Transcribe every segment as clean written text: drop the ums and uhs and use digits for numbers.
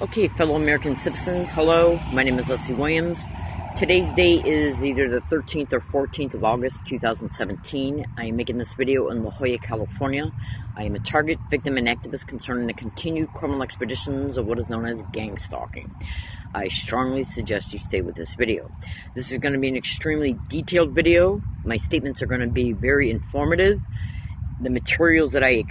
Okay, fellow American citizens, hello. My name is Leslie Williams. Today's date is either the 13th or 14th of August, 2017. I am making this video in La Jolla, California. I am a target, victim, and activist concerning the continued criminal expeditions of what is known as gang stalking. I strongly suggest you stay with this video. This is going to be an extremely detailed video. My statements are going to be very informative. The materials that I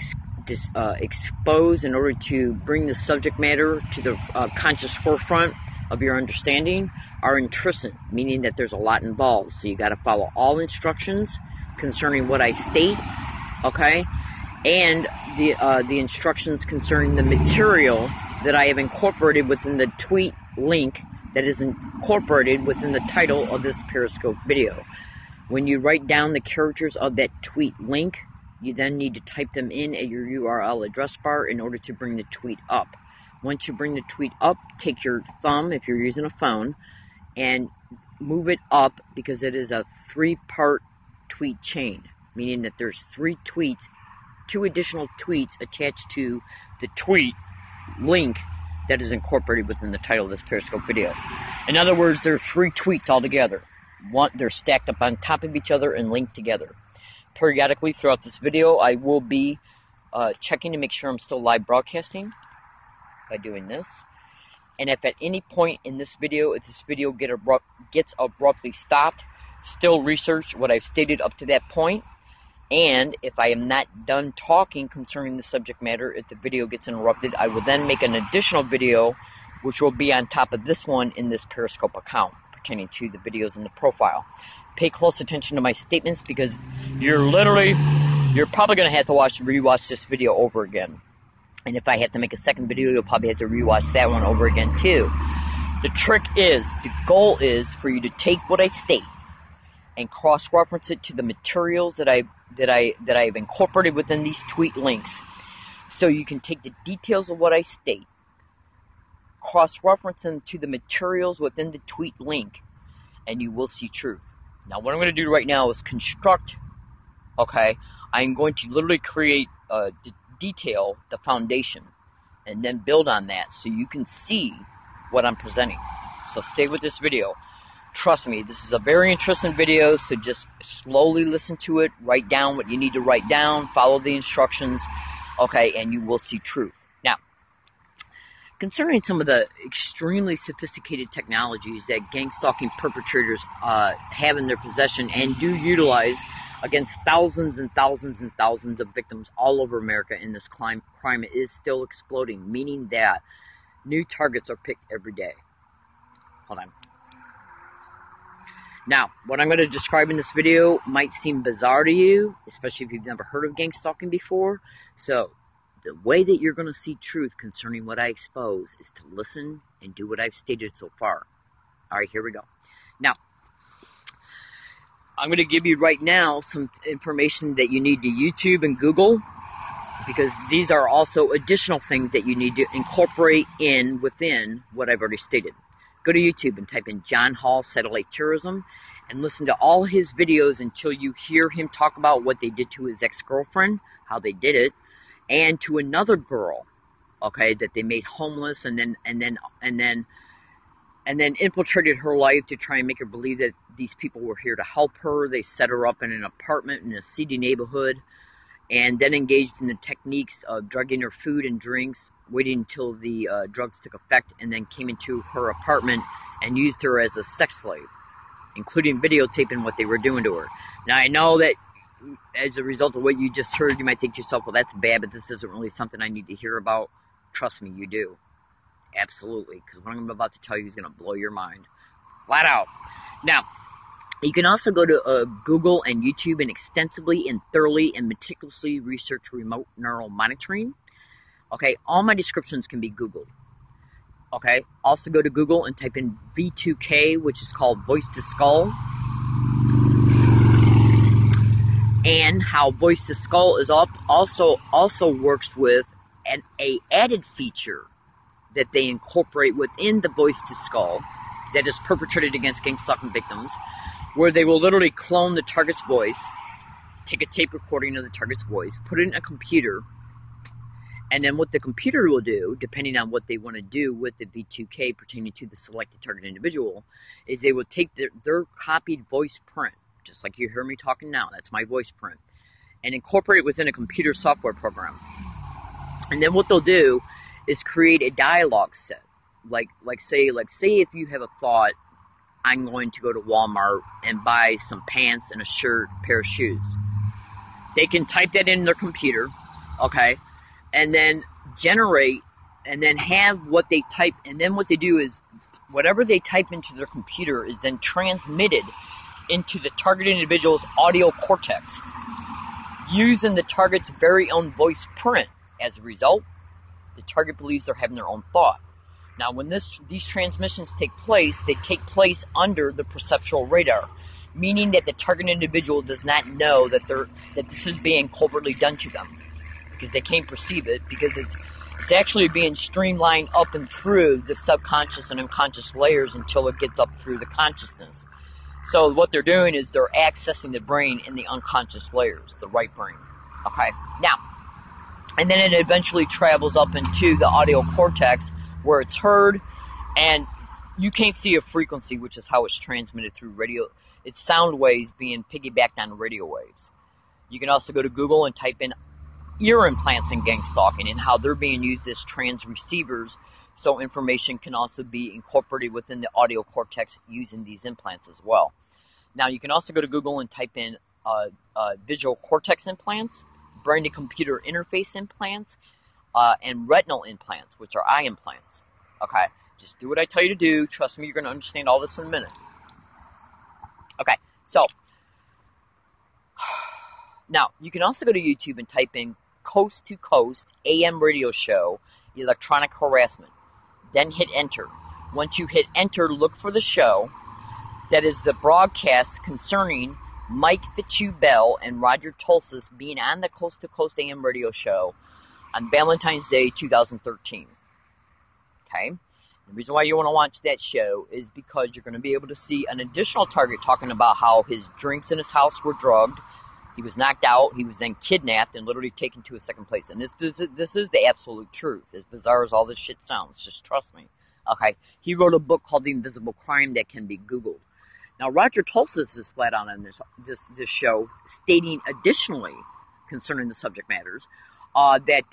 expose in order to bring the subject matter to the conscious forefront of your understanding are intrusive, meaning that there's a lot involved. So you got to follow all instructions concerning what I state, okay, and the instructions concerning the material that I have incorporated within the tweet link that is incorporated within the title of this Periscope video. When you write down the characters of that tweet link, you then need to type them in at your URL address bar in order to bring the tweet up. Once you bring the tweet up, take your thumb, if you're using a phone, and move it up because it is a three-part tweet chain, meaning that there's three tweets, two additional tweets attached to the tweet link that is incorporated within the title of this Periscope video. In other words, there are three tweets altogether. They're stacked up on top of each other and linked together. Periodically throughout this video, I will be checking to make sure I'm still live broadcasting by doing this. And if at any point in this video, if this video gets abruptly stopped, still research what I've stated up to that point. And if I am not done talking concerning the subject matter, if the video gets interrupted, I will then make an additional video, which will be on top of this one in this Periscope account, pertaining to the videos in the profile. Pay close attention to my statements because you're probably going to have to rewatch this video over again. And if I have to make a second video, you'll probably have to rewatch that one over again too. The goal is for you to take what I state and cross-reference it to the materials that I've incorporated within these tweet links. So you can take the details of what I state, cross-reference them to the materials within the tweet link, and you will see truth. Now, what I'm going to do right now is construct, okay, I'm going to literally create, detail the foundation, and then build on that so you can see what I'm presenting. So stay with this video. Trust me, this is a very interesting video, so just slowly listen to it, write down what you need to write down, follow the instructions, okay, and you will see truth. Now, concerning some of the extremely sophisticated technologies that gang stalking perpetrators have in their possession and do utilize against thousands and thousands and thousands of victims all over America, in this crime is still exploding, meaning that new targets are picked every day. Hold on. Now, what I'm going to describe in this video might seem bizarre to you, especially if you've never heard of gang stalking before. So, the way that you're going to see truth concerning what I expose is to listen and do what I've stated so far. All right, here we go. Now, I'm going to give you right now some information that you need to YouTube and Google, because these are also additional things that you need to incorporate within what I've already stated. Go to YouTube and type in John Hall Satellite Terrorism and listen to all his videos until you hear him talk about what they did to his ex-girlfriend, how they did it, and to another girl, okay, that they made homeless and then infiltrated her life to try and make her believe that these people were here to help her. They set her up in an apartment in a seedy neighborhood and then engaged in the techniques of drugging her food and drinks, waiting until the drugs took effect, and then came into her apartment and used her as a sex slave, including videotaping what they were doing to her. Now, I know that as a result of what you just heard, you might think to yourself, well, that's bad, but this isn't really something I need to hear about. Trust me, you do. Absolutely, because what I'm about to tell you is going to blow your mind. Flat out. Now, you can also go to Google and YouTube and extensively and thoroughly and meticulously research remote neural monitoring. Okay, all my descriptions can be Googled. Okay, also go to Google and type in V2K, which is called Voice to Skull. And how Voice to Skull is also works with an added feature that they incorporate within the Voice to Skull that is perpetrated against gang stalking victims, where they will literally clone the target's voice, take a tape recording of the target's voice, put it in a computer, And then what the computer will do, depending on what they want to do with the V2K pertaining to the selected target individual, is they will take their copied voice print, just like you hear me talking now, that's my voice print, and incorporate it within a computer software program. And then what they'll do is create a dialogue set. Like say if you have a thought, I'm going to go to Walmart and buy some pants and a shirt, a pair of shoes. They can type that in their computer, okay, and then generate, and then have what they type, and then what they do is whatever they type into their computer is then transmitted into the target individual's audio cortex using the target's very own voice print. As a result, the target believes they're having their own thought. Now, when these transmissions take place, they take place under the perceptual radar, meaning that the target individual does not know that this is being covertly done to them, because they can't perceive it, because it's actually being streamlined up and through the subconscious and unconscious layers until it gets up through the consciousness. So what they're doing is they're accessing the brain in the unconscious layers, the right brain. Okay, now, and then it eventually travels up into the audio cortex where it's heard, and you can't see a frequency, which is how it's transmitted through radio. It's sound waves being piggybacked on radio waves. You can also go to Google and type in ear implants and GangStalking and how they're being used as trans receivers, so information can also be incorporated within the audio cortex using these implants as well. Now, you can also go to Google and type in visual cortex implants, brain-to-computer interface implants, and retinal implants, which are eye implants. Okay, just do what I tell you to do. Trust me, you're going to understand all this in a minute. Okay, so now you can also go to YouTube and type in Coast to Coast AM radio show electronic harassment. Then hit enter. Once you hit enter, look for the show that is the broadcast concerning Mike Fitzhugh-Bell and Roger Tulsis being on the Coast to Coast AM radio show on Valentine's Day 2013. Okay? The reason why you want to watch that show is because you're going to be able to see an additional target talking about how his drinks in his house were drugged. He was knocked out. He was then kidnapped and literally taken to a second place. And this is the absolute truth. As bizarre as all this shit sounds, just trust me. Okay? He wrote a book called The Invisible Crime that can be Googled. Now, Roger Tulsis is flat out on this show, stating additionally concerning the subject matters that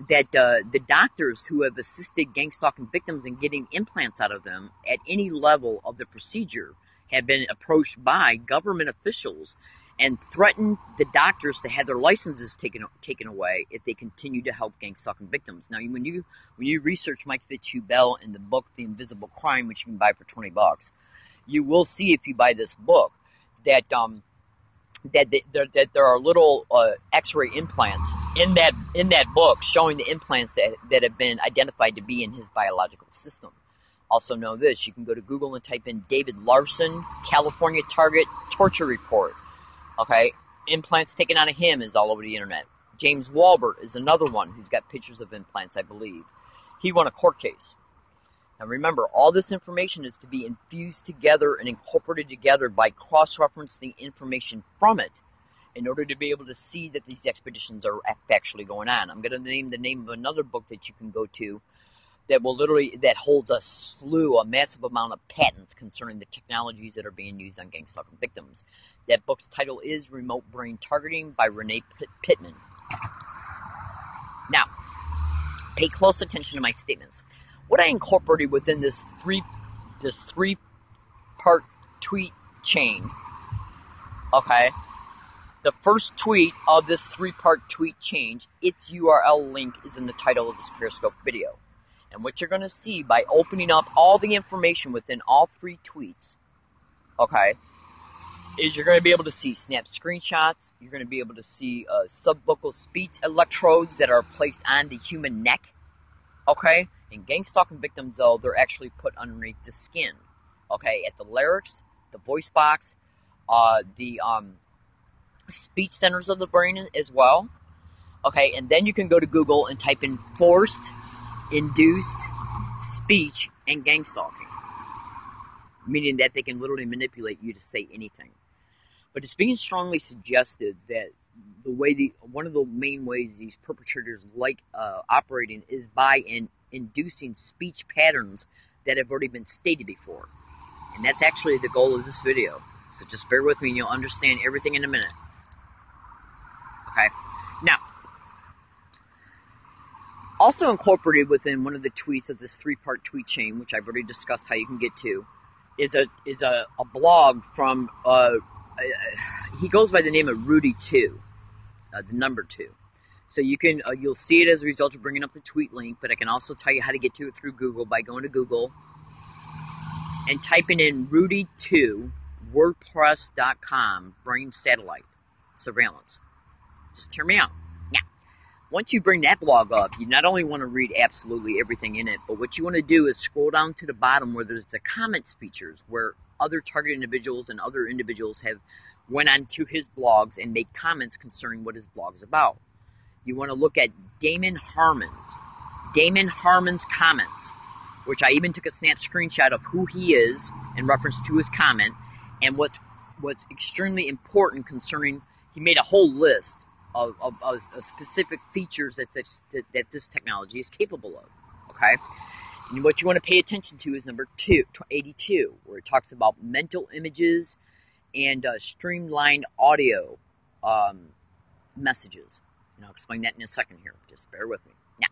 the doctors who have assisted gang-stalking victims in getting implants out of them at any level of the procedure have been approached by government officials and threatened the doctors to have their licenses taken away if they continue to help gang-stalking victims. Now, when you research Mike Fitzhugh-Bell in the book The Invisible Crime, which you can buy for $20, you will see if you buy this book that there are little X-ray implants in that book showing the implants that have been identified to be in his biological system. Also know this, you can go to Google and type in David Larson, California Target Torture Report. Okay, implants taken out of him is all over the internet. James Walbert is another one who's got pictures of implants, I believe. He won a court case. Now remember, all this information is to be infused together and incorporated together by cross-referencing the from it in order to be able to see that these expeditions are actually going on. I'm going to name the name of another book that you can go to that holds a massive amount of patents concerning the technologies that are being used on gang-stalking victims. That book's title is Remote Brain Targeting by Renee Pittman. Now, pay close attention to my statements. What I incorporated within this three-part tweet chain, okay, the first tweet of this three-part tweet chain, its URL link is in the title of this Periscope video. And what you're going to see by opening up all the information within all three tweets, okay, is you're going to be able to see snap screenshots, you're going to be able to see subvocal speech electrodes that are placed on the human neck, okay? In gang-stalking victims, though, they're actually put underneath the skin, okay? At the larynx, the voice box, the speech centers of the brain as well, okay? And then you can go to Google and type in forced, induced speech and gang-stalking, meaning that they can literally manipulate you to say anything. But it's being strongly suggested that one of the main ways these perpetrators like operating is by inducing speech patterns that have already been stated before. And that's actually the goal of this video. So just bear with me and you'll understand everything in a minute. Okay? Now, also incorporated within one of the tweets of this three-part tweet chain, which I've already discussed how you can get to, is a blog from, he goes by the name of Rudy2, the number 2. So you can, you'll see it as a result of bringing up the tweet link, but I can also tell you how to get to it through Google by going to Google and typing in Rudy2, WordPress.com, brain satellite surveillance. Just hear me out. Now, once you bring that blog up, you not only want to read absolutely everything in it, but what you want to do is scroll down to the bottom where there's the comments features, where other targeted individuals and other individuals have went on to his blogs and made comments concerning what his blog is about. You want to look at Damon Harmon's comments, which I even took a snap screenshot of who he is in reference to his comment, and what's extremely important concerning, he made a whole list of specific features that this technology is capable of. Okay, and what you want to pay attention to is number 82, where it talks about mental images and streamlined audio messages. And I'll explain that in a second here. Just bear with me. Now,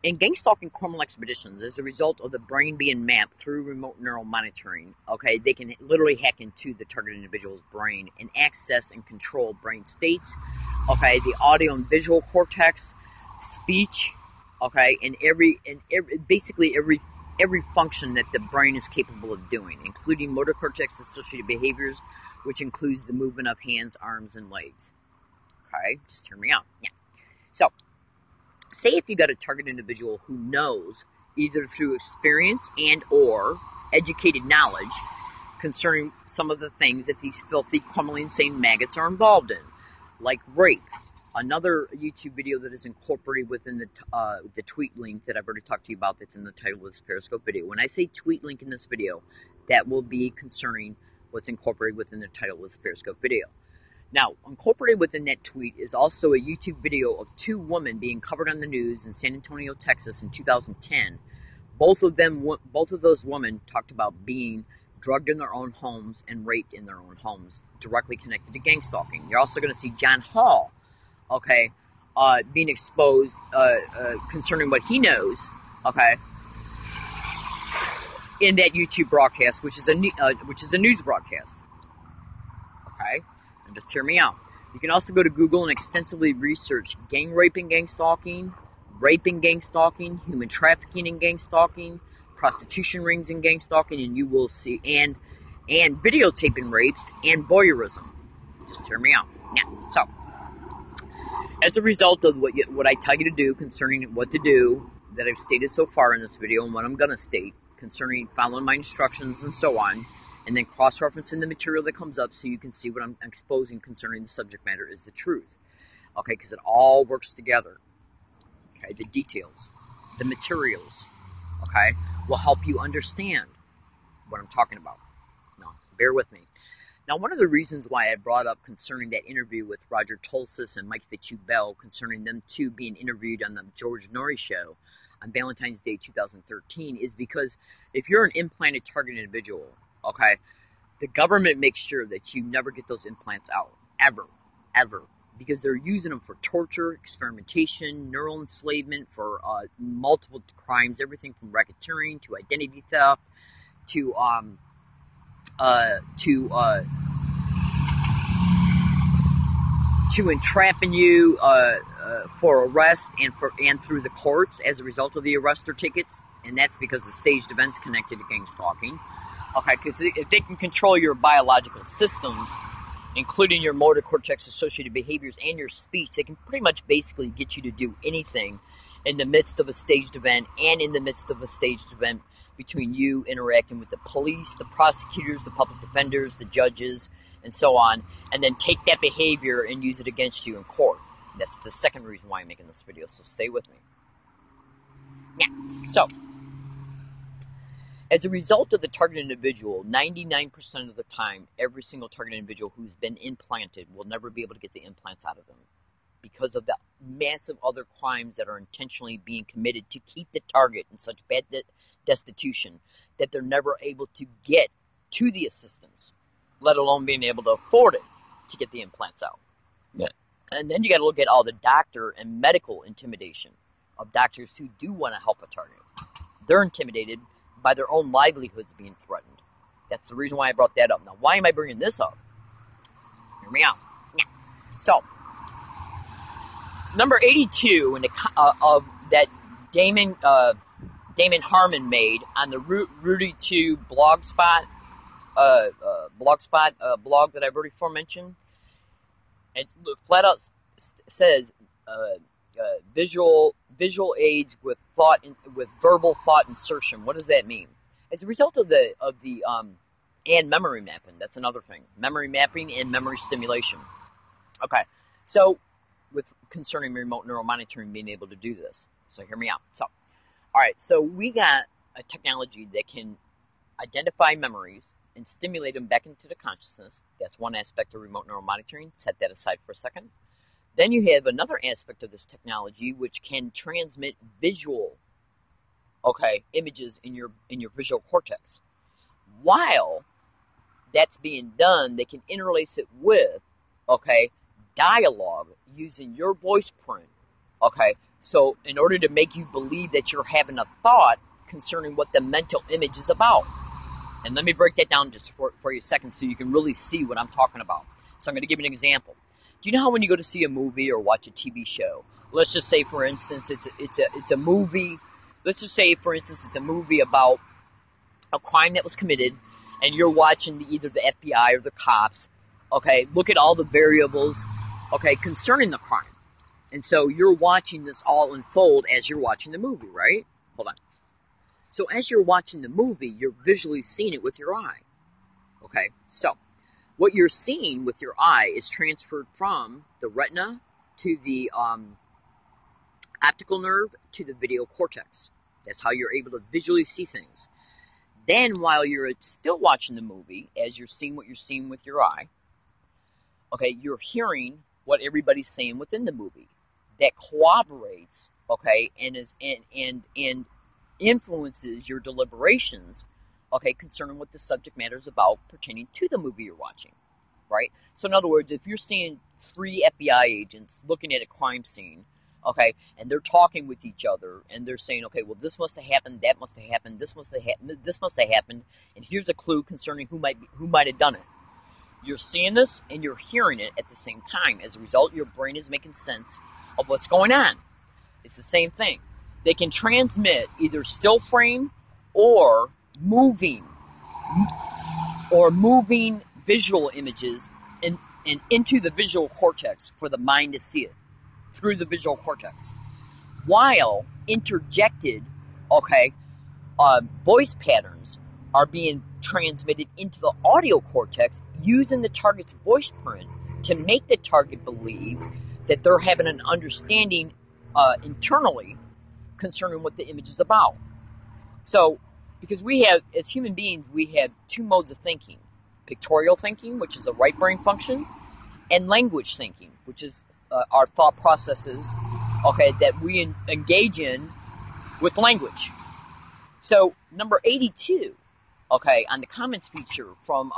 in GangStalking criminal expeditions, as a result of the brain being mapped through remote neural monitoring, okay, they can literally hack into the target individual's brain and access and control brain states, okay, the audio and visual cortex, speech, okay, and basically every function that the brain is capable of doing, including motor cortex associated behaviors, which includes the movement of hands, arms, and legs. Okay, just hear me out. Yeah. So, say if you got a target individual who knows, either through experience and or educated knowledge, concerning some of the things that these filthy, criminally insane maggots are involved in, like rape. Another YouTube video that is incorporated within the tweet link that I've already talked to you about, that's in the title of this Periscope video. When I say tweet link in this video, that will be concerning what's incorporated within the title of this Periscope video. Now, incorporated within that tweet is also a YouTube video of 2 women being covered on the news in San Antonio, Texas in 2010. Both of those women talked about being drugged in their own homes and raped in their own homes, directly connected to GangStalking. You're also going to see John Hall, okay, being exposed concerning what he knows, okay, in that YouTube broadcast, which is a news broadcast, okay. And just hear me out. You can also go to Google and extensively research gang rape and gang stalking, human trafficking and gang stalking, prostitution rings and gang stalking, and you will see, and videotaping rapes and voyeurism. Just hear me out. Yeah. So, as a result of what I tell you to do concerning what to do that I've stated so far in this video, and what I'm going to state concerning following my instructions and so on, and then cross-referencing the material that comes up so you can see what I'm exposing concerning the subject matter is the truth. Okay, because it all works together. Okay, the details, the materials, okay, will help you understand what I'm talking about. Now, bear with me. Now, one of the reasons why I brought up concerning that interview with Roger Tulsis and Mike Fitzhugh concerning them two being interviewed on the George Norrie show on Valentine's Day 2013 is because if you're an implanted target individual, okay, the government makes sure that you never get those implants out, ever, because they're using them for torture, experimentation, neural enslavement, for multiple crimes, everything from racketeering to identity theft to entrapping you for arrest and through the courts as a result of the arrest or tickets, and that's because the staged events connected to GangStalking. Okay, because if they can control your biological systems, including your motor cortex associated behaviors and your speech, they can pretty much basically get you to do anything in the midst of a staged event and in the midst of a staged event between you interacting with the police, the prosecutors, the public defenders, the judges, and so on, and then take that behavior and use it against you in court. That's the second reason why I'm making this video, so stay with me. Yeah, so As a result of the target individual, 99% of the time, every single target individual who's been implanted will never be able to get the implants out of them because of the massive other crimes that are intentionally being committed to keep the target in such bad destitution that they're never able to get to the assistance, let alone being able to afford it to get the implants out. Yeah. And then you got to look at all the doctor and medical intimidation of doctors who do want to help a target. They're intimidated by their own livelihoods being threatened. That's the reason why I brought that up. Now, why am I bringing this up? Hear me out. Yeah. So, number 82 in the, of that Damon Harmon made on the Rudy 2 blog that I've already aforementioned. It flat out says visual aids with verbal thought insertion. What does that mean? As a result of the and memory mapping. That's another thing. Memory mapping and memory stimulation. Okay, so with concerning remote neural monitoring being able to do this. So hear me out. So, all right. So we got a technology that can identify memories and stimulate them back into the consciousness. That's one aspect of remote neural monitoring. Set that aside for a second. Then you have another aspect of this technology which can transmit visual, images in your visual cortex. While that's being done, they can interlace it with, dialogue using your voice print. So in order to make you believe that you're having a thought concerning what the mental image is about. And let me break that down just for you a second so you can really see what I'm talking about. So I'm going to give you an example. Do you know how when you go to see a movie or watch a TV show, let's just say, for instance, it's a movie. Let's just say, for instance, it's a movie about a crime that was committed, and you're watching either the FBI or the cops. Look at all the variables, concerning the crime, and so you're watching this all unfold as you're watching the movie, right? Hold on. So as you're watching the movie, you're visually seeing it with your eye. So what you're seeing with your eye is transferred from the retina to the optical nerve to the video cortex. That's how you're able to visually see things. Then while you're still watching the movie, as you're seeing what you're seeing with your eye, you're hearing what everybody's saying within the movie. That corroborates, and influences your deliberations, concerning what the subject matter is about pertaining to the movie you're watching, right? So in other words, if you're seeing 3 FBI agents looking at a crime scene, and they're talking with each other, and they're saying, well, this must have happened, that must have happened, this must have happened, this must have happened, and here's a clue concerning who might have done it. You're seeing this and you're hearing it at the same time. As a result, your brain is making sense of what's going on. It's the same thing. They can transmit either still frame or moving visual images into the visual cortex for the mind to see it through the visual cortex, while interjected voice patterns are being transmitted into the audio cortex using the target's voice print to make the target believe that they're having an understanding internally concerning what the image is about. So, because we have, as human beings, we have 2 modes of thinking. Pictorial thinking, which is a right brain function, and language thinking, which is our thought processes, that we engage in with language. So, number 82, on the comments feature from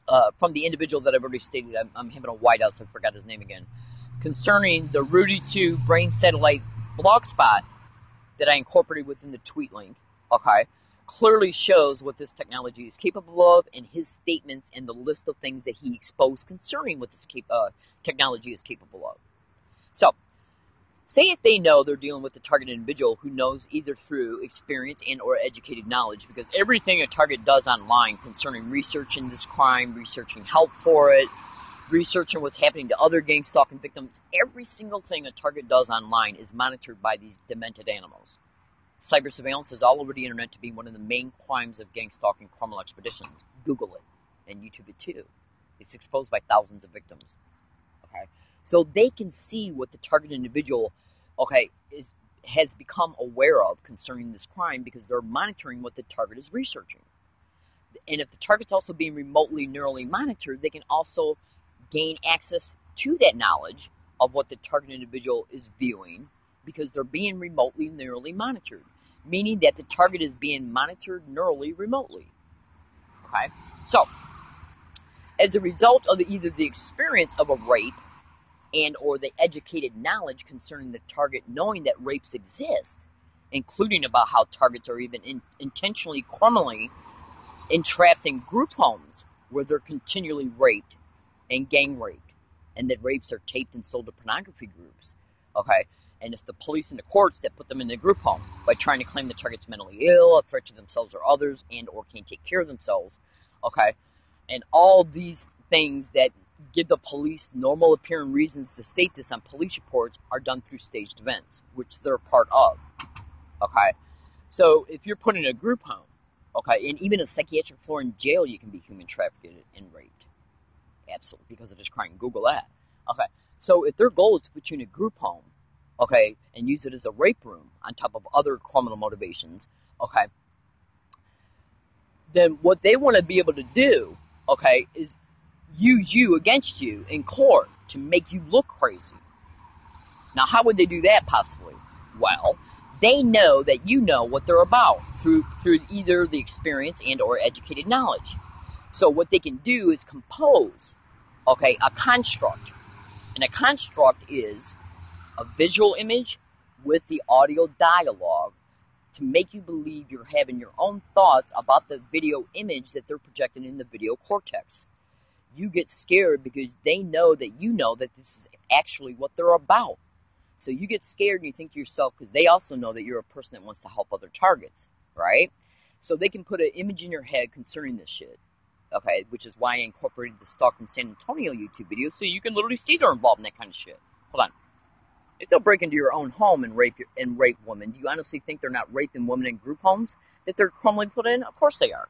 the individual that I've already stated, I'm having a whiteout, so I forgot his name again, concerning the Rudy 2 brain satellite blogspot that I incorporated within the tweet link, clearly shows what this technology is capable of, and his statements and the list of things that he exposed concerning what this technology is capable of. So, say if they know they're dealing with a target individual who knows either through experience and or educated knowledge, because everything a target does online concerning researching this crime, researching help for it, researching what's happening to other gang stalking victims, every single thing a target does online is monitored by these demented animals. Cyber surveillance is all over the internet to be one of the main crimes of gang stalking criminal expeditions. Google it and YouTube it too. It's exposed by thousands of victims. So they can see what the target individual, has become aware of concerning this crime because they're monitoring what the target is researching. And if the target's also being remotely neurally monitored, they can also gain access to that knowledge of what the target individual is viewing because they're being remotely neurally monitored, meaning that the target is being monitored neurally remotely. Okay? So, as a result of either the experience of a rape and or the educated knowledge concerning the target knowing that rapes exist, including about how targets are even intentionally criminally entrapped in group homes where they're continually raped and gang raped, and that rapes are taped and sold to pornography groups, okay? And it's the police and the courts that put them in the group home by trying to claim the target's mentally ill, a threat to themselves or others, and or can't take care of themselves, okay? And all these things that give the police normal appearing reasons to state this on police reports are done through staged events, which they're part of, okay? So if you're put in a group home, okay, and even a psychiatric floor in jail, you can be human trafficked and raped. Absolutely, because of this crime. Google that. Okay, so if their goal is to put you in a group home, okay, and use it as a rape room on top of other criminal motivations, okay, then what they want to be able to do, okay, is use you against you in court to make you look crazy. Now, how would they do that possibly? Well, they know that you know what they're about through either the experience and or educated knowledge. So what they can do is compose, okay, a construct. And a construct is a visual image with the audio dialogue to make you believe you're having your own thoughts about the video image that they're projecting in the video cortex. You get scared because they know that you know that this is actually what they're about. So you get scared and you think to yourself, because they also know that you're a person that wants to help other targets, right? So they can put an image in your head concerning this shit, okay? Which is why I incorporated the Stalking San Antonio YouTube video, so you can literally see they're involved in that kind of shit. Hold on. If they'll break into your own home and rape women, do you honestly think they're not raping women in group homes that they're criminally put in? Of course they are.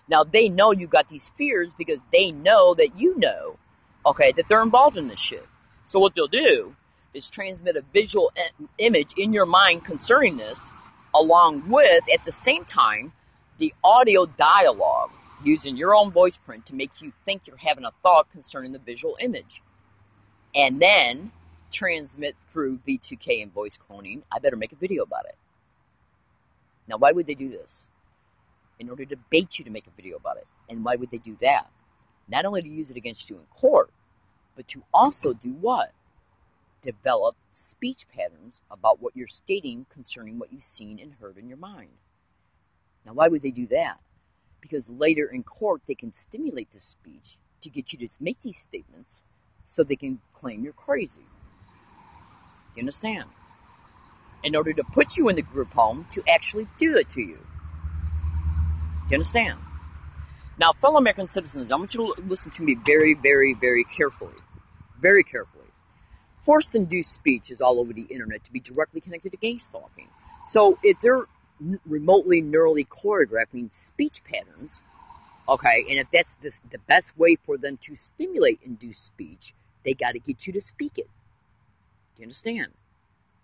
Now, they know you got these fears because they know that you know, okay, that they're involved in this shit. So what they'll do is transmit a visual image in your mind concerning this, along with, at the same time, the audio dialogue using your own voice print to make you think you're having a thought concerning the visual image. And then transmit through V2K and voice cloning, I better make a video about it. Now, why would they do this? In order to bait you to make a video about it. And why would they do that? Not only to use it against you in court, but to also do what? Develop speech patterns about what you're stating concerning what you've seen and heard in your mind. Now, why would they do that? Because later in court, they can stimulate this speech to get you to make these statements so they can claim you're crazy. Do you understand? In order to put you in the group home to actually do it to you. Do you understand? Now, fellow American citizens, I want you to listen to me very, very, very carefully. Very carefully. Forced induced speech is all over the internet to be directly connected to GangStalking. So if they're remotely neurally choreographing speech patterns, okay, and if that's the best way for them to stimulate induced speech, they got to get you to speak it. Do you understand?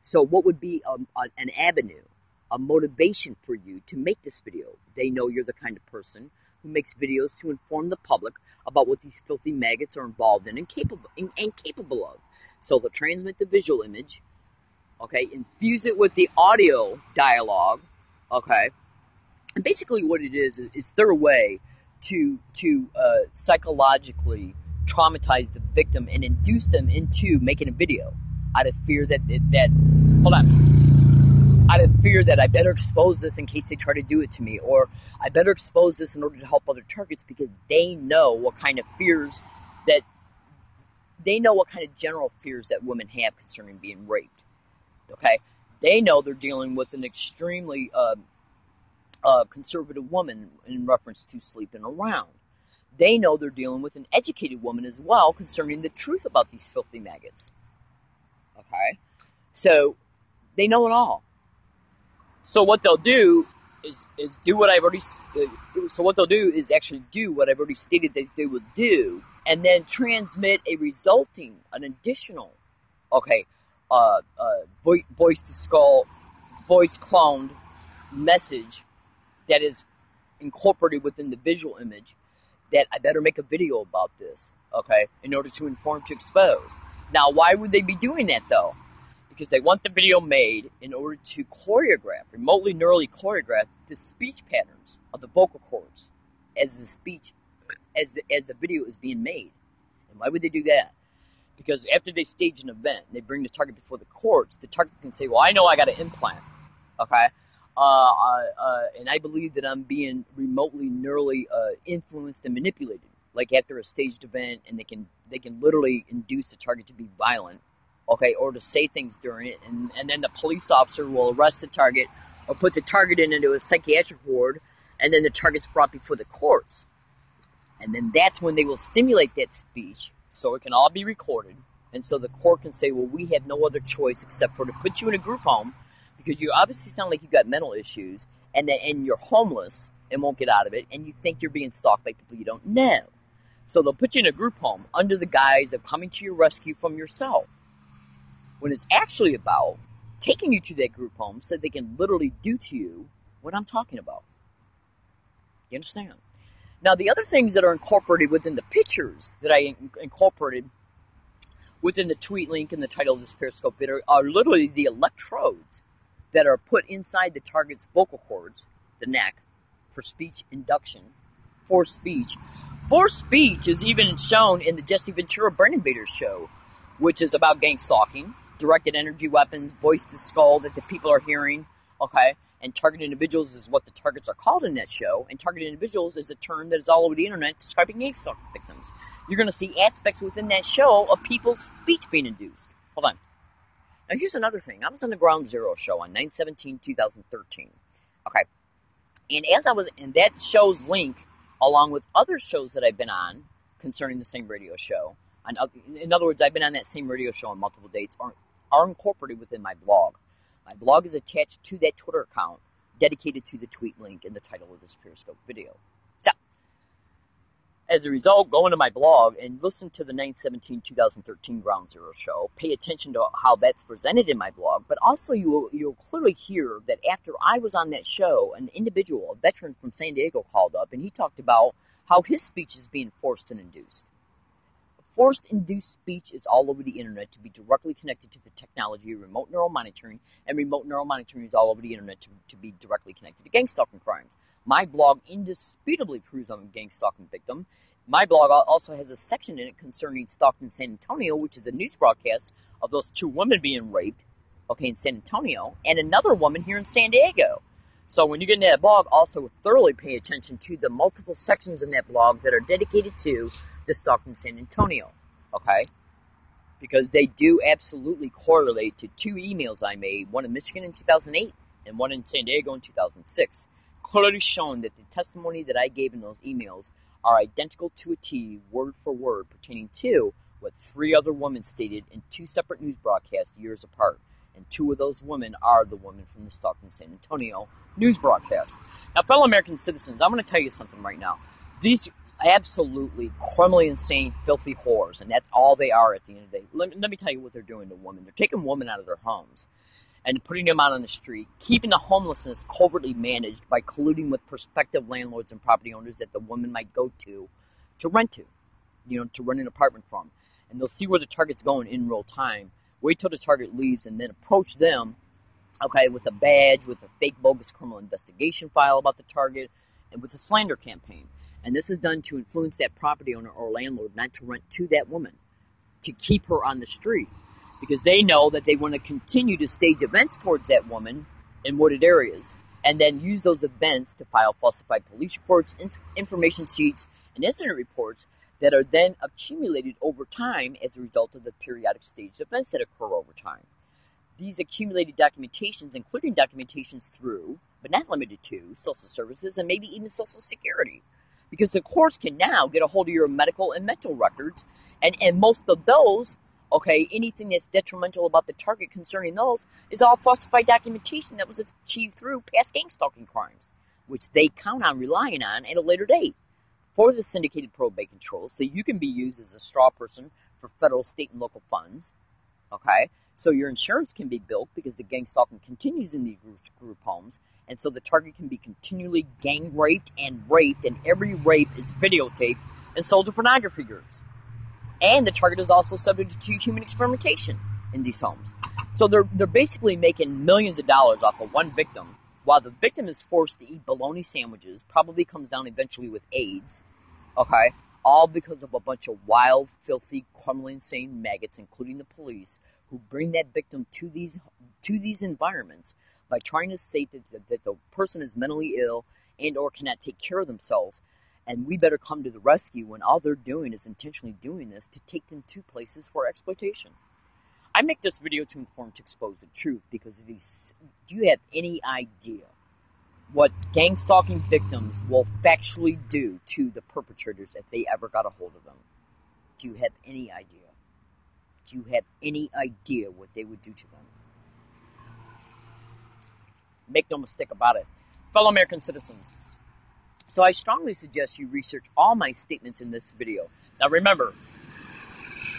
So what would be an avenue, a motivation for you to make this video? They know you're the kind of person who makes videos to inform the public about what these filthy maggots are involved in and capable of. So they'll transmit the visual image, okay, infuse it with the audio dialogue, okay, and basically what it is, it's their way to psychologically traumatize the victim and induce them into making a video out of fear that out of fear that I better expose this in case they try to do it to me, or I better expose this in order to help other targets, because they know what kind of fears that they know what kind of general fears that women have concerning being raped. Okay, they know they're dealing with an extremely conservative woman in reference to sleeping around. They know they're dealing with an educated woman as well concerning the truth about these filthy maggots. Okay, so they know it all. So what they'll do is do what I've already. So what they'll do is actually do what I've already stated that they would do, and then transmit an additional, okay, voice to skull voice cloned message that is incorporated within the visual image, that I better make a video about this, okay, in order to inform, to expose. Now, why would they be doing that, though? Because they want the video made in order to choreograph, remotely neurally choreograph the speech patterns of the vocal cords as the speech, as the video is being made. And why would they do that? Because after they stage an event, they bring the target before the courts, the target can say, well, I know I got an implant, okay? And I believe that I'm being remotely neurally influenced and manipulated, like after a staged event, and they can literally induce the target to be violent, okay, or to say things during it, and then the police officer will arrest the target or put the target into a psychiatric ward, and then the target's brought before the courts. And then that's when they will stimulate that speech so it can all be recorded, and so the court can say, well, we have no other choice except for to put you in a group home because you obviously sound like you've got mental issues, and you're homeless and won't get out of it, and you think you're being stalked by people you don't know. So they'll put you in a group home under the guise of coming to your rescue from yourself, when it's actually about taking you to that group home so they can literally do to you what I'm talking about. You understand? Now, the other things that are incorporated within the pictures that I incorporated within the tweet link and the title of this Periscope video are literally the electrodes that are put inside the target's vocal cords, the neck, for speech induction, for speech. For speech is even shown in the Jesse Ventura Brain Invaders show, which is about gang stalking, directed energy weapons, voice to skull that the people are hearing, okay? And target individuals is what the targets are called in that show. And target individuals is a term that is all over the internet describing gang stalking victims. You're going to see aspects within that show of people's speech being induced. Hold on. Now, here's another thing. I was on the Ground Zero show on 9/17/2013. Okay. And as I was in that show's link, along with other shows that I've been on concerning the same radio show, in other words, I've been on that same radio show on multiple dates, are incorporated within my blog. My blog is attached to that Twitter account dedicated to the tweet link in the title of this Periscope video. So, as a result, go into my blog and listen to the 9/17/2013 Ground Zero show. Pay attention to how that's presented in my blog. But also, you'll clearly hear that after I was on that show, an individual, a veteran from San Diego, called up, and he talked about how his speech is being forced and induced. Forced induced speech is all over the internet to be directly connected to the technology of remote neural monitoring, and remote neural monitoring is all over the internet to be directly connected to gang stalking crimes. My blog indisputably proves I'm a gang stalking victim. My blog also has a section in it concerning stalked in San Antonio, which is the news broadcast of those two women being raped, okay, in San Antonio, and another woman here in San Diego. So when you get into that blog, also thoroughly pay attention to the multiple sections in that blog that are dedicated to the stalked in San Antonio, okay? Because they do absolutely correlate to two emails I made, one in Michigan in 2008 and one in San Diego in 2006. Clearly shown that the testimony that I gave in those emails are identical to a T, word for word, pertaining to what three other women stated in two separate news broadcasts years apart. And two of those women are the women from the stalked in San Antonio news broadcast. Now, fellow American citizens, I'm going to tell you something right now. These absolutely criminally insane, filthy whores, and that's all they are at the end of the day. Let me tell you what they're doing to women. They're taking women out of their homes and putting them out on the street, keeping the homelessness covertly managed by colluding with prospective landlords and property owners that the woman might go to rent to, to rent an apartment from. And they'll see where the target's going in real time. Wait till the target leaves and then approach them, okay, with a badge, with a fake bogus criminal investigation file about the target, and with a slander campaign. And this is done to influence that property owner or landlord not to rent to that woman, to keep her on the street. Because they know that they want to continue to stage events towards that woman in wooded areas, and then use those events to file falsified police reports, information sheets, and incident reports that are then accumulated over time as a result of the periodic staged events that occur over time. These accumulated documentations, including documentations through, but not limited to, social services and maybe even Social Security. Because the courts can now get a hold of your medical and mental records, and most of those, okay, anything that's detrimental about the target concerning those is all falsified documentation that was achieved through past gang stalking crimes, which they count on relying on at a later date for the syndicated probate control, so you can be used as a straw person for federal, state, and local funds, okay, So your insurance can be built because the gang stalking continues in these group homes, and so the target can be continually gang raped, and every rape is videotaped and sold to pornography groups. And the target is also subject to human experimentation in these homes. So they're basically making millions of dollars off of one victim, while the victim is forced to eat bologna sandwiches, probably comes down eventually with AIDS, okay? All because of a bunch of wild, filthy, criminally insane maggots, including the police, who bring that victim to these environments by trying to say that the person is mentally ill and or cannot take care of themselves, and we better come to the rescue when all they're doing is intentionally doing this to take them to places for exploitation. I make this video to inform, to expose the truth, because of these. Do you have any idea what gang stalking victims will factually do to the perpetrators if they ever got a hold of them? Do you have any idea? Do you have any idea what they would do to them? Make no mistake about it. Fellow American citizens, so I strongly suggest you research all my statements in this video. Now remember,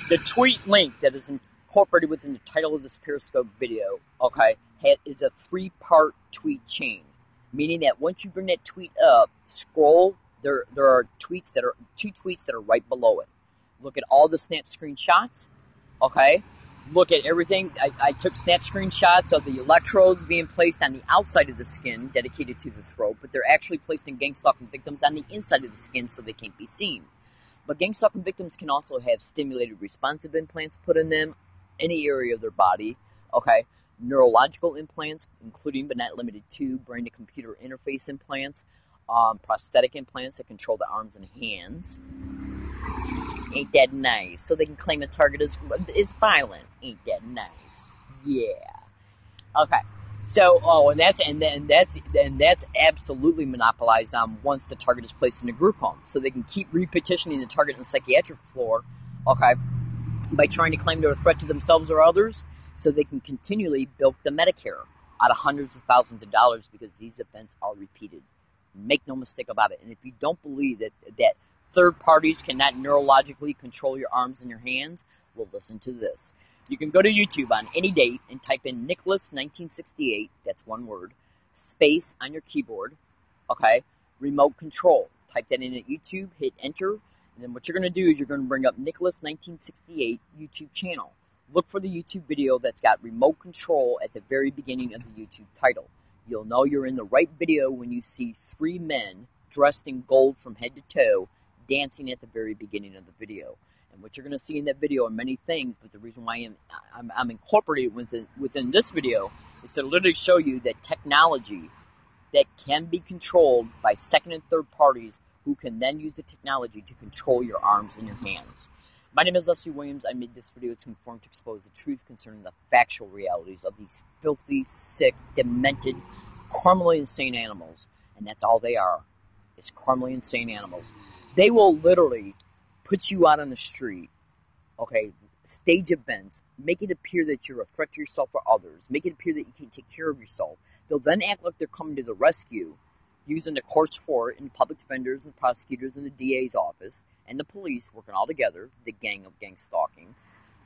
the tweet link that is incorporated within the title of this Periscope video, okay, is a 3-part tweet chain. Meaning that once you bring that tweet up, scroll, there are tweets that are 2 tweets that are right below it. Look at all the snap screenshots, okay? Look at everything. I took snap screenshots of the electrodes being placed on the outside of the skin, dedicated to the throat, but they're actually placed in gang stalking victims on the inside of the skin so they can't be seen. But gang stalking victims can also have stimulated responsive implants put in them, any area of their body, okay? Neurological implants, including but not limited to brain-to-computer interface implants, prosthetic implants that control the arms and hands. Ain't that nice? So they can claim a target is violent. Ain't that nice? Yeah. Okay. So, and that's absolutely monopolized on once the target is placed in a group home. So they can keep repetitioning the target on the psychiatric floor, okay, by trying to claim they're a threat to themselves or others, so they can continually bilk the Medicare out of hundreds of thousands of dollars because these events are repeated. Make no mistake about it. And if you don't believe that third parties cannot neurologically control your arms and your hands, well, listen to this. You can go to YouTube on any date and type in Nicholas 1968, that's one word, space on your keyboard, okay, remote control. Type that in at YouTube, hit enter, and then what you're going to do is you're going to bring up Nicholas 1968 YouTube channel. Look for the YouTube video that's got remote control at the very beginning of the YouTube title. You'll know you're in the right video when you see 3 men dressed in gold from head to toe dancing at the very beginning of the video. And what you're going to see in that video are many things, but the reason why I'm incorporated within this video is to literally show you that technology that can be controlled by second and third parties who can then use the technology to control your arms and your hands. My name is Leslie Williams. I made this video to inform, to expose the truth concerning the factual realities of these filthy, sick, demented, criminally insane animals. And that's all they are. It's criminally insane animals. They will literally put you out on the street, okay, stage events, make it appear that you're a threat to yourself or others, make it appear that you can't take care of yourself. They'll then act like they're coming to the rescue, using the courts for it, and public defenders and prosecutors in the DA's office, and the police working all together, the gang of gang stalking,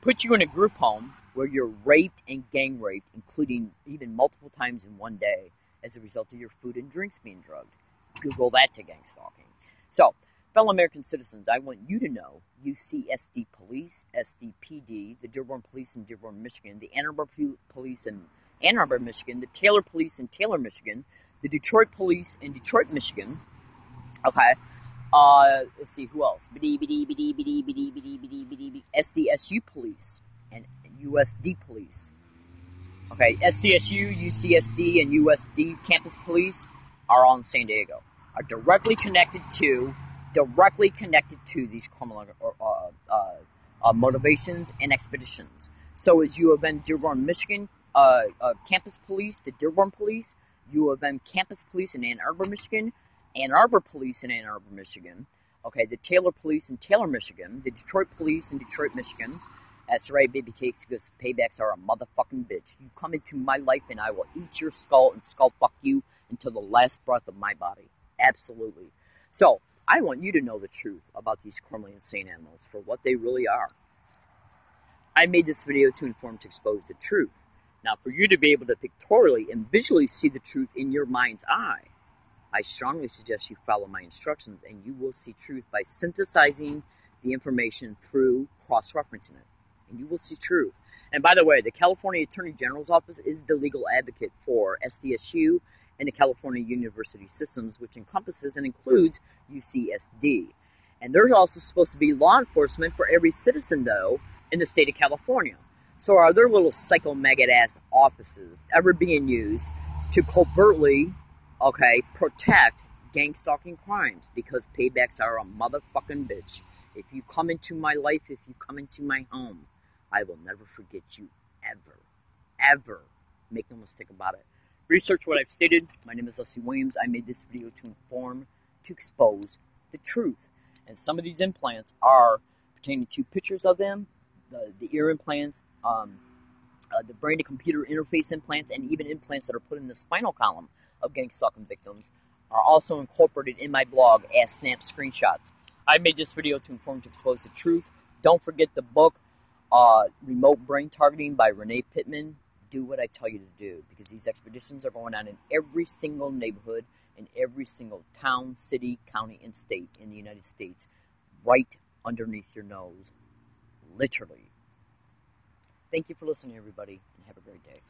put you in a group home where you're raped and gang raped, including even multiple times in one day, as a result of your food and drinks being drugged. Google that to gang stalking. So, fellow American citizens, I want you to know UCSD Police, SDPD, the Dearborn Police in Dearborn, Michigan, the Ann Arbor Police in Ann Arbor, Michigan, the Taylor Police in Taylor, Michigan, the Detroit Police in Detroit, Michigan, okay, let's see, who else? SDSU Police and USD Police, okay, SDSU, UCSD, and USD Campus Police are all in San Diego, are directly connected to these criminal motivations and expeditions. So is U of M Dearborn, Michigan, Campus Police, the Dearborn Police, U of M Campus Police in Ann Arbor, Michigan, Ann Arbor Police in Ann Arbor, Michigan, okay, the Taylor Police in Taylor, Michigan, the Detroit Police in Detroit, Michigan. That's right, baby cakes, because paybacks are a motherfucking bitch. You come into my life and I will eat your skull and skull fuck you until the last breath of my body. Absolutely. So, I want you to know the truth about these criminally insane animals for what they really are. I made this video to inform, to expose the truth. Now, for you to be able to pictorially and visually see the truth in your mind's eye, I strongly suggest you follow my instructions, and you will see truth by synthesizing the information through cross-referencing it. And you will see truth. And by the way, the California Attorney General's Office is the legal advocate for SDSU and the California University systems, which encompasses and includes UCSD. And there's also supposed to be law enforcement for every citizen, though, in the state of California. So are there little psycho-maggot-ass offices ever being used to covertly, protect gang-stalking crimes? Because paybacks are a motherfucking bitch. If you come into my life, if you come into my home, I will never forget you, ever. Ever. Make no mistake about it. Research what I've stated. My name is Leslie Williams. I made this video to inform, to expose the truth. And some of these implants are pertaining to pictures of them, the ear implants, the brain-to-computer interface implants, and even implants that are put in the spinal column of gang-stalking victims are also incorporated in my blog as snap screenshots. I made this video to inform, to expose the truth. Don't forget the book, Remote Brain Targeting by Renee Pittman. Do what I tell you to do, because these expeditions are going on in every single neighborhood, in every single town, city, county, and state in the United States, right underneath your nose, literally. Thank you for listening, everybody, and have a great day.